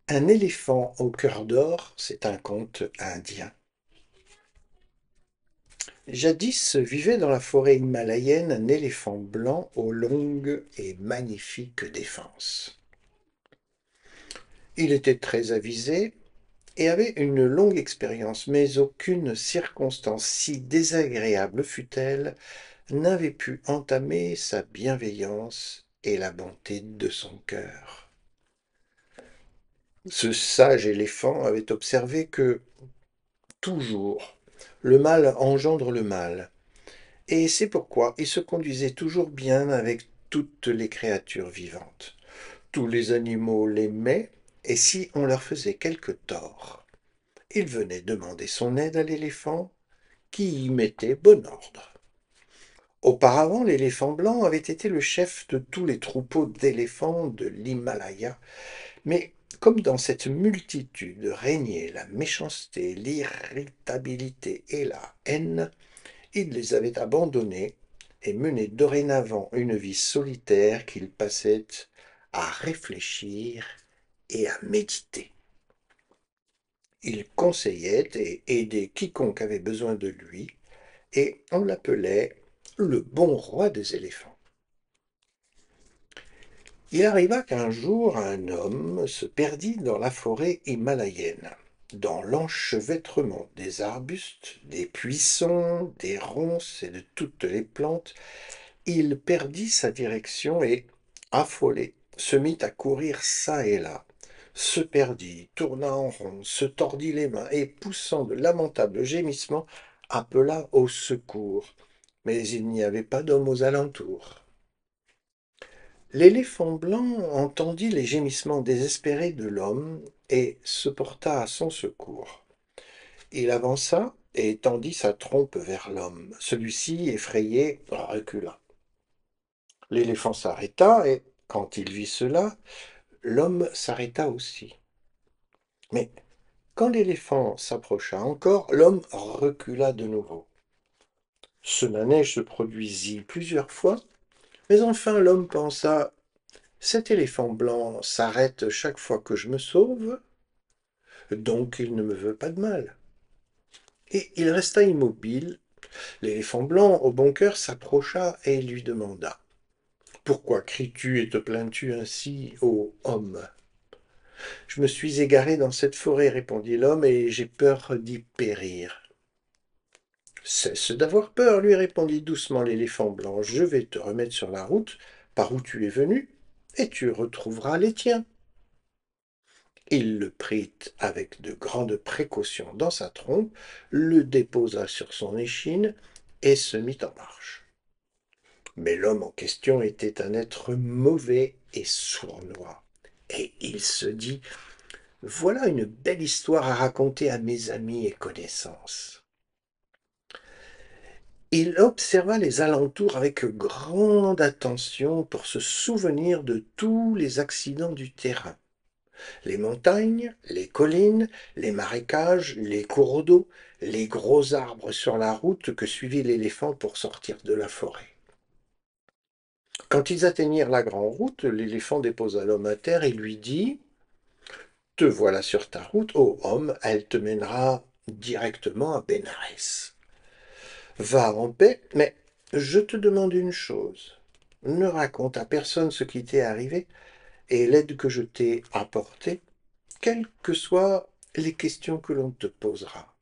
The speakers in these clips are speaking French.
Un éléphant au cœur d'or, c'est un conte indien. Jadis vivait dans la forêt himalayenne un éléphant blanc aux longues et magnifiques défenses. Il était très avisé et avait une longue expérience, mais aucune circonstance, si désagréable fût-elle, n'avait pu entamer sa bienveillance et la bonté de son cœur. Ce sage éléphant avait observé que, toujours, le mal engendre le mal, et c'est pourquoi il se conduisait toujours bien avec toutes les créatures vivantes. Tous les animaux l'aimaient, et si on leur faisait quelque tort, il venait demander son aide à l'éléphant, qui y mettait bon ordre. Auparavant, l'éléphant blanc avait été le chef de tous les troupeaux d'éléphants de l'Himalaya, mais comme dans cette multitude régnaient la méchanceté, l'irritabilité et la haine, il les avait abandonnés et menait dorénavant une vie solitaire qu'il passait à réfléchir et à méditer. Il conseillait et aidait quiconque avait besoin de lui, et on l'appelait le bon roi des éléphants. Il arriva qu'un jour un homme se perdit dans la forêt himalayenne, dans l'enchevêtrement des arbustes, des buissons, des ronces et de toutes les plantes. Il perdit sa direction et, affolé, se mit à courir çà et là, se perdit, tourna en rond, se tordit les mains et, poussant de lamentables gémissements, appela au secours. Mais il n'y avait pas d'homme aux alentours. L'éléphant blanc entendit les gémissements désespérés de l'homme et se porta à son secours. Il avança et tendit sa trompe vers l'homme. Celui-ci, effrayé, recula. L'éléphant s'arrêta et, quand il vit cela, l'homme s'arrêta aussi. Mais quand l'éléphant s'approcha encore, l'homme recula de nouveau. Ce manège se produisit plusieurs fois, mais enfin l'homme pensa: cet éléphant blanc s'arrête chaque fois que je me sauve, donc il ne me veut pas de mal. Et il resta immobile. L'éléphant blanc, au bon cœur, s'approcha et lui demanda: pourquoi cries-tu et te plains-tu ainsi, ô homme? Je me suis égaré dans cette forêt, répondit l'homme, et j'ai peur d'y périr. Cesse d'avoir peur, lui répondit doucement l'éléphant blanc. Je vais te remettre sur la route par où tu es venu, et tu retrouveras les tiens. Il le prit avec de grandes précautions dans sa trompe, le déposa sur son échine et se mit en marche. Mais l'homme en question était un être mauvais et sournois, et il se dit: voilà une belle histoire à raconter à mes amis et connaissances. Il observa les alentours avec grande attention pour se souvenir de tous les accidents du terrain. Les montagnes, les collines, les marécages, les cours d'eau, les gros arbres sur la route que suivit l'éléphant pour sortir de la forêt. Quand ils atteignirent la grande route, l'éléphant déposa l'homme à terre et lui dit: te voilà sur ta route, ô homme, elle te mènera directement à Bénarès. Va en paix, mais je te demande une chose. Ne raconte à personne ce qui t'est arrivé et l'aide que je t'ai apportée, quelles que soient les questions que l'on te posera.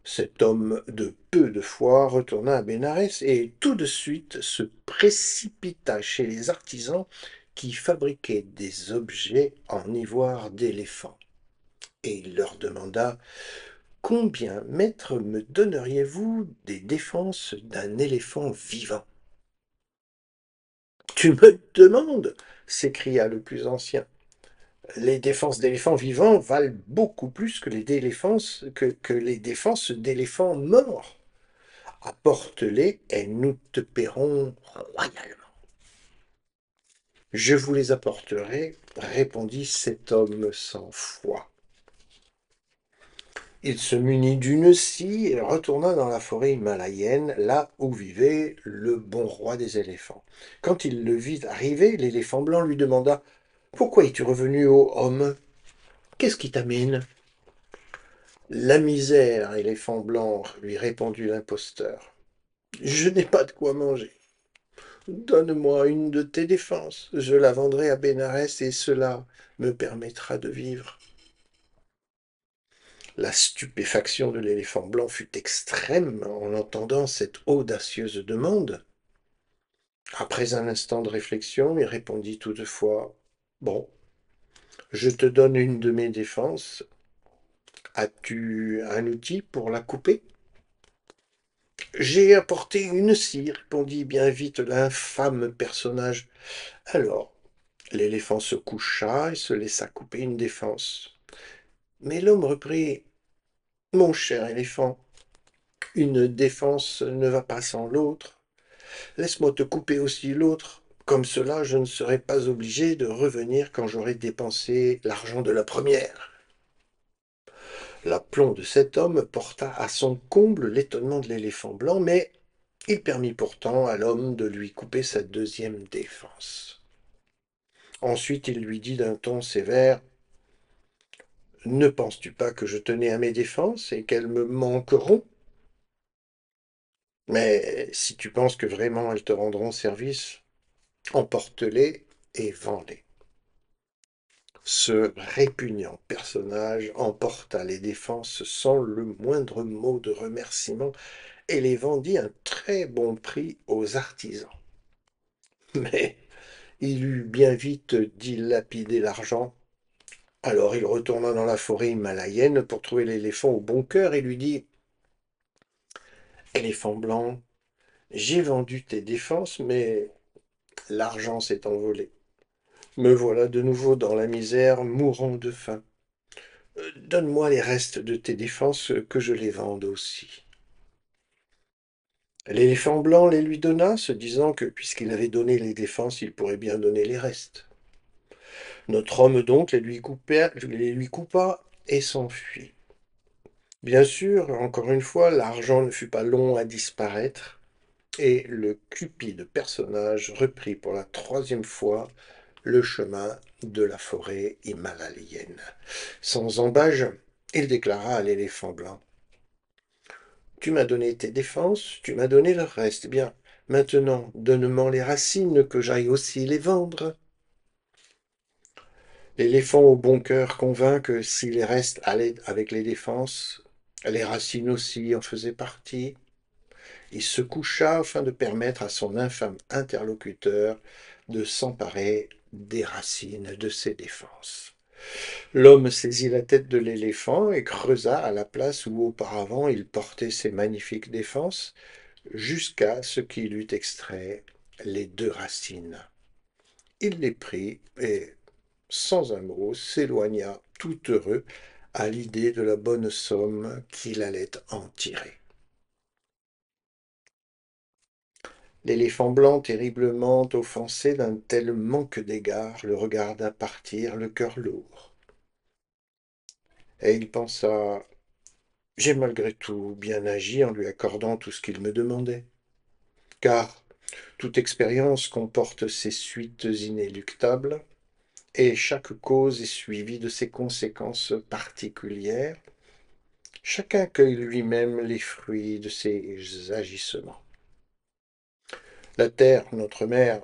Cet homme de peu de foi retourna à Bénarès et tout de suite se précipita chez les artisans qui fabriquaient des objets en ivoire d'éléphant. Et il leur demanda: combien, maître, me donneriez-vous des défenses d'un éléphant vivant? Tu me demandes? S'écria le plus ancien. Les défenses d'éléphants vivants valent beaucoup plus que les défenses d'éléphants morts. Apporte-les et nous te paierons royalement. Je vous les apporterai, répondit cet homme sans foi. Il se munit d'une scie et retourna dans la forêt himalayenne, là où vivait le bon roi des éléphants. Quand il le vit arriver, l'éléphant blanc lui demanda: Pourquoi es-tu revenu ô homme? Qu'est-ce qui t'amène? La misère, éléphant blanc, lui répondit l'imposteur. Je n'ai pas de quoi manger. Donne-moi une de tes défenses. Je la vendrai à Bénarès et cela me permettra de vivre. La stupéfaction de l'éléphant blanc fut extrême en entendant cette audacieuse demande. Après un instant de réflexion, il répondit toutefois: Bon, je te donne une de mes défenses. As-tu un outil pour la couper? J'ai apporté une scie, répondit bien vite l'infâme personnage. Alors, l'éléphant se coucha et se laissa couper une défense. Mais l'homme reprit: Mon cher éléphant, une défense ne va pas sans l'autre. Laisse-moi te couper aussi l'autre. Comme cela, je ne serai pas obligé de revenir quand j'aurai dépensé l'argent de la première. L'aplomb de cet homme porta à son comble l'étonnement de l'éléphant blanc, mais il permit pourtant à l'homme de lui couper sa deuxième défense. Ensuite, il lui dit d'un ton sévère: Ne penses-tu pas que je tenais à mes défenses et qu'elles me manqueront? Mais si tu penses que vraiment elles te rendront service, emporte-les et vends-les. Ce répugnant personnage emporta les défenses sans le moindre mot de remerciement et les vendit à un très bon prix aux artisans. Mais il eut bien vite dilapidé l'argent. Alors il retourna dans la forêt himalayenne pour trouver l'éléphant au bon cœur et lui dit: Éléphant blanc, j'ai vendu tes défenses, mais l'argent s'est envolé. Me voilà de nouveau dans la misère, mourant de faim. Donne-moi les restes de tes défenses, que je les vende aussi. L'éléphant blanc les lui donna, se disant que puisqu'il avait donné les défenses, il pourrait bien donner les restes. Notre homme donc les lui coupa et s'enfuit. Bien sûr, encore une fois, l'argent ne fut pas long à disparaître, et le cupide personnage reprit pour la troisième fois le chemin de la forêt himalayenne. Sans embâge, il déclara à l'éléphant blanc: Tu m'as donné tes défenses, tu m'as donné le reste. Eh bien, maintenant, donne-moi les racines, que j'aille aussi les vendre. L'éléphant au bon cœur convint que si les restes allaient avec les défenses, les racines aussi en faisaient partie. Il se coucha afin de permettre à son infâme interlocuteur de s'emparer des racines de ses défenses. L'homme saisit la tête de l'éléphant et creusa à la place où auparavant il portait ses magnifiques défenses, jusqu'à ce qu'il eût extrait les deux racines. Il les prit et, sans un mot, s'éloigna tout heureux à l'idée de la bonne somme qu'il allait en tirer. L'éléphant blanc, terriblement offensé d'un tel manque d'égard, le regarda partir, le cœur lourd. Et il pensa: J'ai malgré tout bien agi en lui accordant tout ce qu'il me demandait. Car toute expérience comporte ses suites inéluctables, et chaque cause est suivie de ses conséquences particulières. Chacun cueille lui-même les fruits de ses agissements. La terre, notre mère,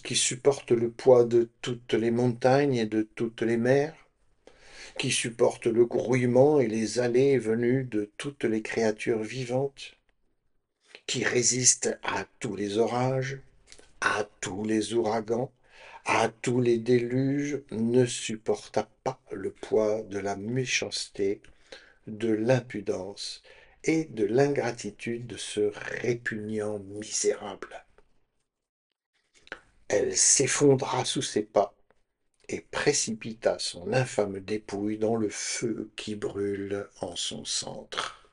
qui supporte le poids de toutes les montagnes et de toutes les mers, qui supporte le grouillement et les allées et venues de toutes les créatures vivantes, qui résiste à tous les orages, à tous les ouragans, à tous les déluges, ne supporta pas le poids de la méchanceté, de l'impudence et de l'ingratitude de ce répugnant misérable. Elle s'effondra sous ses pas et précipita son infâme dépouille dans le feu qui brûle en son centre.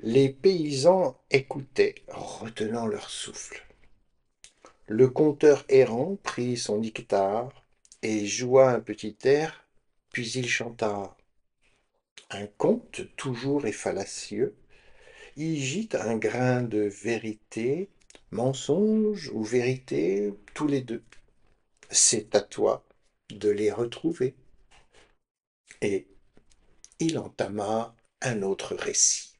Les paysans écoutaient, retenant leur souffle. Le conteur errant prit son guitare et joua un petit air, puis il chanta: Un conte toujours et fallacieux y gîte un grain de vérité, mensonge ou vérité, tous les deux. c'est à toi de les retrouver. Et il entama un autre récit.